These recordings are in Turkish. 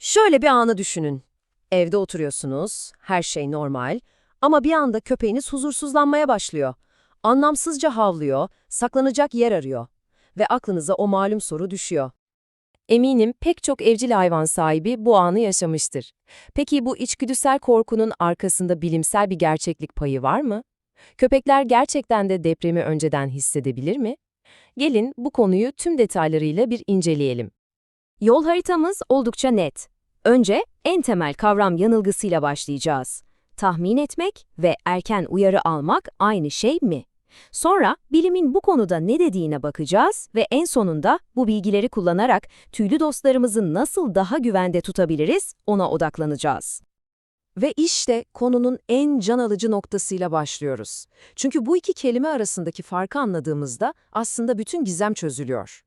Şöyle bir anı düşünün. Evde oturuyorsunuz, her şey normal ama bir anda köpeğiniz huzursuzlanmaya başlıyor. Anlamsızca havlıyor, saklanacak yer arıyor ve aklınıza o malum soru düşüyor. Eminim pek çok evcil hayvan sahibi bu anı yaşamıştır. Peki bu içgüdüsel korkunun arkasında bilimsel bir gerçeklik payı var mı? Köpekler gerçekten de depremi önceden hissedebilir mi? Gelin bu konuyu tüm detaylarıyla bir inceleyelim. Yol haritamız oldukça net. Önce en temel kavram yanılgısıyla başlayacağız. Tahmin etmek ve erken uyarı almak aynı şey mi? Sonra bilimin bu konuda ne dediğine bakacağız ve en sonunda bu bilgileri kullanarak tüylü dostlarımızı nasıl daha güvende tutabiliriz ona odaklanacağız. Ve işte konunun en can alıcı noktasıyla başlıyoruz. Çünkü bu iki kelime arasındaki farkı anladığımızda aslında bütün gizem çözülüyor.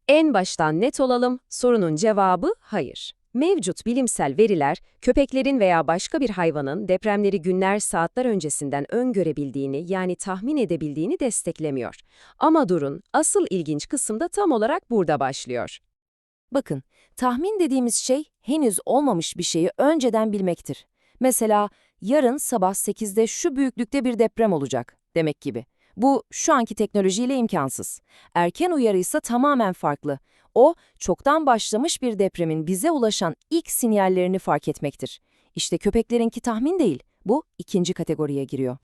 En baştan net olalım, sorunun cevabı hayır. Mevcut bilimsel veriler, köpeklerin veya başka bir hayvanın depremleri günler, saatler öncesinden öngörebildiğini, yani tahmin edebildiğini desteklemiyor. Ama durun, asıl ilginç kısım da tam olarak burada başlıyor. Bakın, tahmin dediğimiz şey henüz olmamış bir şeyi önceden bilmektir. Mesela, yarın sabah 8'de şu büyüklükte bir deprem olacak demek gibi. Bu, şu anki teknolojiyle imkansız. Erken uyarı ise tamamen farklı. O, çoktan başlamış bir depremin bize ulaşan ilk sinyallerini fark etmektir. İşte köpeklerinki tahmin değil, bu ikinci kategoriye giriyor.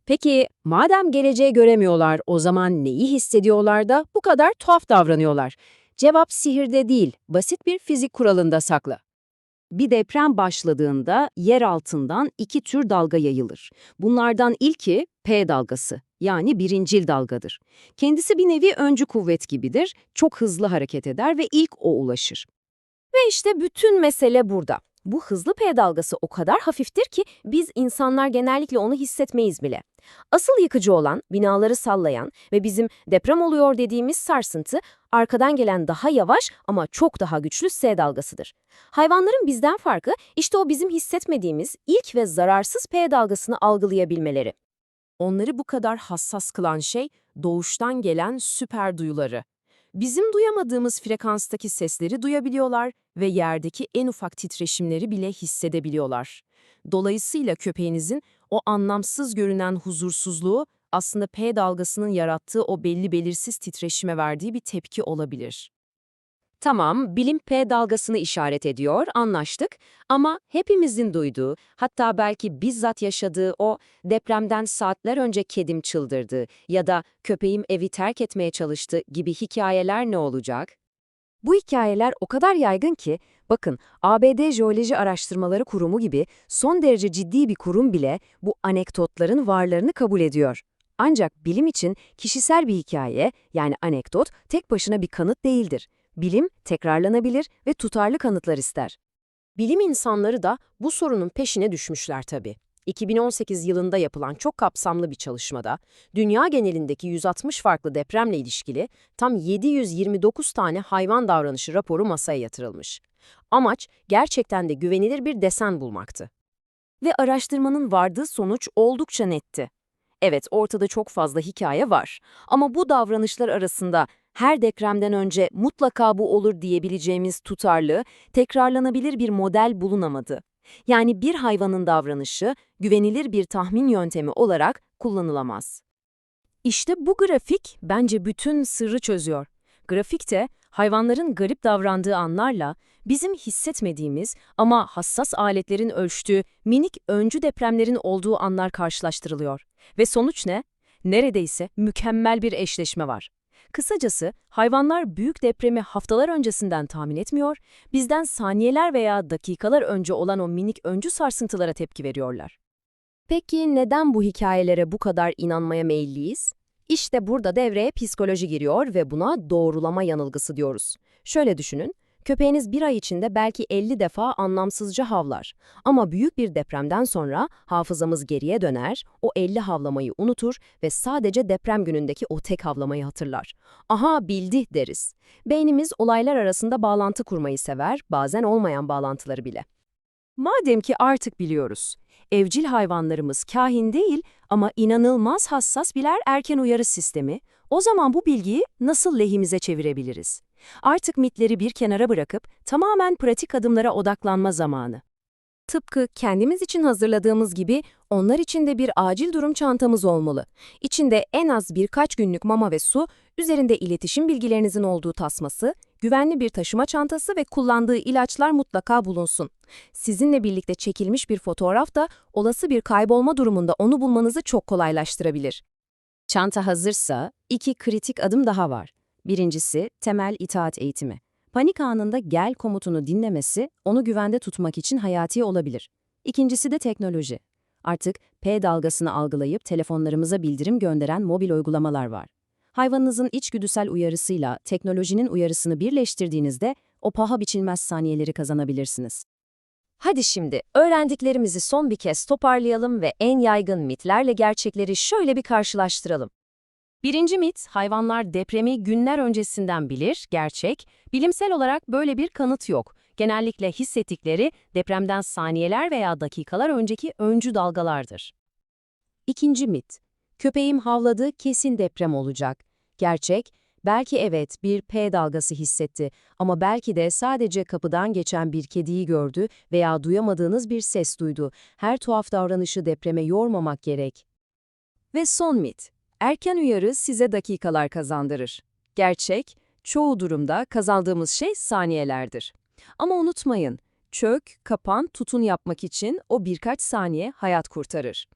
Peki, madem geleceği göremiyorlar, o zaman neyi hissediyorlar da bu kadar tuhaf davranıyorlar? Cevap sihirde değil, basit bir fizik kuralında saklı. Bir deprem başladığında yer altından iki tür dalga yayılır. Bunlardan ilki P dalgası, yani birincil dalgadır. Kendisi bir nevi öncü kuvvet gibidir, çok hızlı hareket eder ve ilk o ulaşır. Ve işte bütün mesele burada. Bu hızlı P dalgası o kadar hafiftir ki biz insanlar genellikle onu hissetmeyiz bile. Asıl yıkıcı olan, binaları sallayan ve bizim deprem oluyor dediğimiz sarsıntı, arkadan gelen daha yavaş ama çok daha güçlü S dalgasıdır. Hayvanların bizden farkı, işte o bizim hissetmediğimiz ilk ve zararsız P dalgasını algılayabilmeleri. Onları bu kadar hassas kılan şey, doğuştan gelen süper duyuları. Bizim duyamadığımız frekanstaki sesleri duyabiliyorlar ve yerdeki en ufak titreşimleri bile hissedebiliyorlar. Dolayısıyla köpeğinizin o anlamsız görünen huzursuzluğu aslında P dalgasının yarattığı o belli belirsiz titreşime verdiği bir tepki olabilir. Tamam, bilim P dalgasını işaret ediyor, anlaştık. Ama hepimizin duyduğu, hatta belki bizzat yaşadığı o depremden saatler önce kedim çıldırdı ya da köpeğim evi terk etmeye çalıştı gibi hikayeler ne olacak? Bu hikayeler o kadar yaygın ki, bakın ABD Jeoloji Araştırmaları Kurumu gibi son derece ciddi bir kurum bile bu anekdotların varlığını kabul ediyor. Ancak bilim için kişisel bir hikaye, yani anekdot, tek başına bir kanıt değildir. Bilim, tekrarlanabilir ve tutarlı kanıtlar ister. Bilim insanları da bu sorunun peşine düşmüşler tabii. 2018 yılında yapılan çok kapsamlı bir çalışmada, dünya genelindeki 160 farklı depremle ilişkili tam 729 tane hayvan davranışı raporu masaya yatırılmış. Amaç, gerçekten de güvenilir bir desen bulmaktı. Ve araştırmanın vardığı sonuç oldukça netti. Evet, ortada çok fazla hikaye var. Ama bu davranışlar arasında her depremden önce mutlaka bu olur diyebileceğimiz tutarlı, tekrarlanabilir bir model bulunamadı. Yani bir hayvanın davranışı güvenilir bir tahmin yöntemi olarak kullanılamaz. İşte bu grafik bence bütün sırrı çözüyor. Grafikte hayvanların garip davrandığı anlarla bizim hissetmediğimiz ama hassas aletlerin ölçtüğü minik öncü depremlerin olduğu anlar karşılaştırılıyor. Ve sonuç ne? Neredeyse mükemmel bir eşleşme var. Kısacası hayvanlar büyük depremi haftalar öncesinden tahmin etmiyor, bizden saniyeler veya dakikalar önce olan o minik öncü sarsıntılara tepki veriyorlar. Peki neden bu hikayelere bu kadar inanmaya meyilliyiz? İşte burada devreye psikoloji giriyor ve buna doğrulama yanılgısı diyoruz. Şöyle düşünün, köpeğiniz bir ay içinde belki 50 defa anlamsızca havlar. Ama büyük bir depremden sonra hafızamız geriye döner, o 50 havlamayı unutur ve sadece deprem günündeki o tek havlamayı hatırlar. Aha bildi deriz. Beynimiz olaylar arasında bağlantı kurmayı sever, bazen olmayan bağlantıları bile. Madem ki artık biliyoruz, evcil hayvanlarımız kahin değil ama inanılmaz hassas birer erken uyarı sistemi, o zaman bu bilgiyi nasıl lehimize çevirebiliriz? Artık mitleri bir kenara bırakıp tamamen pratik adımlara odaklanma zamanı. Tıpkı kendimiz için hazırladığımız gibi onlar için de bir acil durum çantamız olmalı. İçinde en az birkaç günlük mama ve su, üzerinde iletişim bilgilerinizin olduğu tasması, güvenli bir taşıma çantası ve kullandığı ilaçlar mutlaka bulunsun. Sizinle birlikte çekilmiş bir fotoğraf da olası bir kaybolma durumunda onu bulmanızı çok kolaylaştırabilir. Çanta hazırsa 2 kritik adım daha var. Birincisi temel itaat eğitimi. Panik anında gel komutunu dinlemesi onu güvende tutmak için hayati olabilir. İkincisi de teknoloji. Artık P dalgasını algılayıp telefonlarımıza bildirim gönderen mobil uygulamalar var. Hayvanınızın içgüdüsel uyarısıyla teknolojinin uyarısını birleştirdiğinizde o paha biçilmez saniyeleri kazanabilirsiniz. Hadi şimdi öğrendiklerimizi son bir kez toparlayalım ve en yaygın mitlerle gerçekleri şöyle bir karşılaştıralım. Birinci mit, hayvanlar depremi günler öncesinden bilir, gerçek. Bilimsel olarak böyle bir kanıt yok. Genellikle hissettikleri depremden saniyeler veya dakikalar önceki öncü dalgalardır. İkinci mit, köpeğim havladı, kesin deprem olacak. Gerçek, belki evet bir P dalgası hissetti ama belki de sadece kapıdan geçen bir kediyi gördü veya duyamadığınız bir ses duydu. Her tuhaf davranışı depreme yormamak gerek. Ve son mit. Erken uyarı size dakikalar kazandırır. Gerçek, çoğu durumda kazandığımız şey saniyelerdir. Ama unutmayın, çök, kapan, tutun yapmak için o birkaç saniye hayat kurtarır.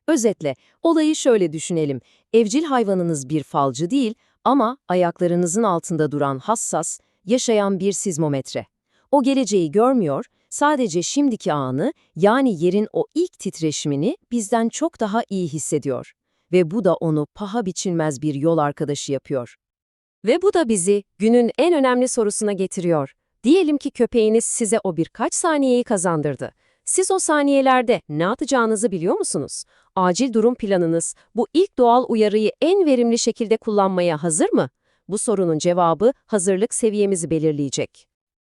Özetle, olayı şöyle düşünelim. Evcil hayvanınız bir falcı değil ama ayaklarınızın altında duran hassas, yaşayan bir sismometre. O geleceği görmüyor, sadece şimdiki anı, yani yerin o ilk titreşimini bizden çok daha iyi hissediyor. Ve bu da onu paha biçilmez bir yol arkadaşı yapıyor. Ve bu da bizi günün en önemli sorusuna getiriyor. Diyelim ki köpeğiniz size o birkaç saniyeyi kazandırdı. Siz o saniyelerde ne yapacağınızı biliyor musunuz? Acil durum planınız bu ilk doğal uyarıyı en verimli şekilde kullanmaya hazır mı? Bu sorunun cevabı hazırlık seviyemizi belirleyecek.